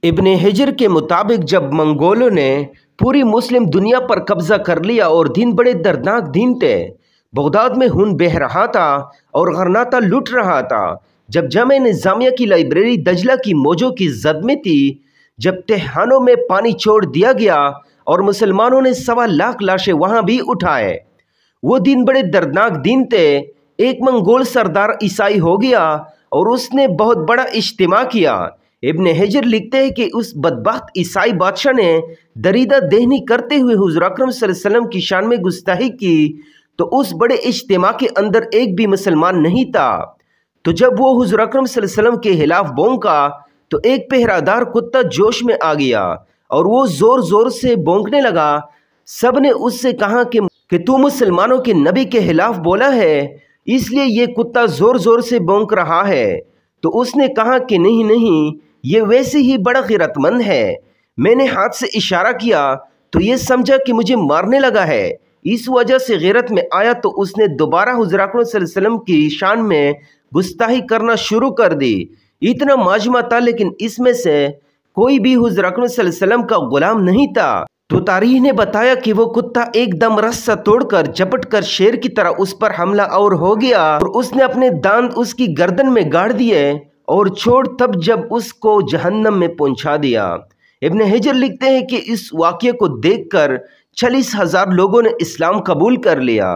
इब्न हिजर के मुताबिक जब मंगोलों ने पूरी मुस्लिम दुनिया पर कब्जा कर लिया और दिन बड़े दर्दनाक दिन थे, बगदाद में खून बह रहा था और गरनाता लुट रहा था। जब जामे निज़ामिया की लाइब्रेरी दजला की मौजों की जद में थी, जब तहखानों में पानी छोड़ दिया गया और मुसलमानों ने 1.25 लाख लाशें वहां भी उठाए, वो दिन बड़े दर्दनाक दिन थे। एक मंगोल सरदार ईसाई हो गया और उसने बहुत बड़ा इज्तिमा किया। इब्न हिजर लिखते हैं कि उस बदबख्त ईसाई बादशाह ने दरीदा देहनी करते हुए हुज़ूर अकरम सल्लल्लाहु अलैहि वसल्लम की शान में गुस्ताखी की, तो उस बड़े इज्तिमा के अंदर एक भी मुसलमान नहीं था। तो जब वो हुज़ूर अकरम सल्लल्लाहु अलैहि वसल्लम के खिलाफ भौंका तो एक पहरादार कुत्ता जोश में आ गया और वो जोर जोर से भौंकने लगा। सब ने उससे कहा कि तू मुसलमानों के नबी के खिलाफ बोला है, इसलिए ये कुत्ता जोर जोर से भौंक रहा है। तो उसने कहा कि नहीं नहीं, ये वैसे ही बड़ा ग़ैरतमंद है। मैंने हाथ से इशारा किया तो ये समझा कि मुझे मारने लगा है, इस वजह से गैरत में आया तो उसने दोबारा हुज़ूर अकरम सल्लल्लाहु अलैहि वसल्लम की शान में गुस्ताखी करना शुरू कर दी। इतना माजमा था, लेकिन इसमें से कोई भी हुज़ूर अकरम सल्लल्लाहु अलैहि वसल्लम का गुलाम नहीं था। तो तारीख ने बताया कि वो कुत्ता एकदम रस्सा तोड़कर झपट कर शेर की तरह उस पर हमला और हो गया और उसने अपने दांत उसकी गर्दन में गाड़ दिए और छोड़ तब जब उसको जहन्नम में पहुंचा दिया। इब्न हिजर लिखते हैं कि इस वाक़ये को देखकर 40,000 लोगों ने इस्लाम कबूल कर लिया।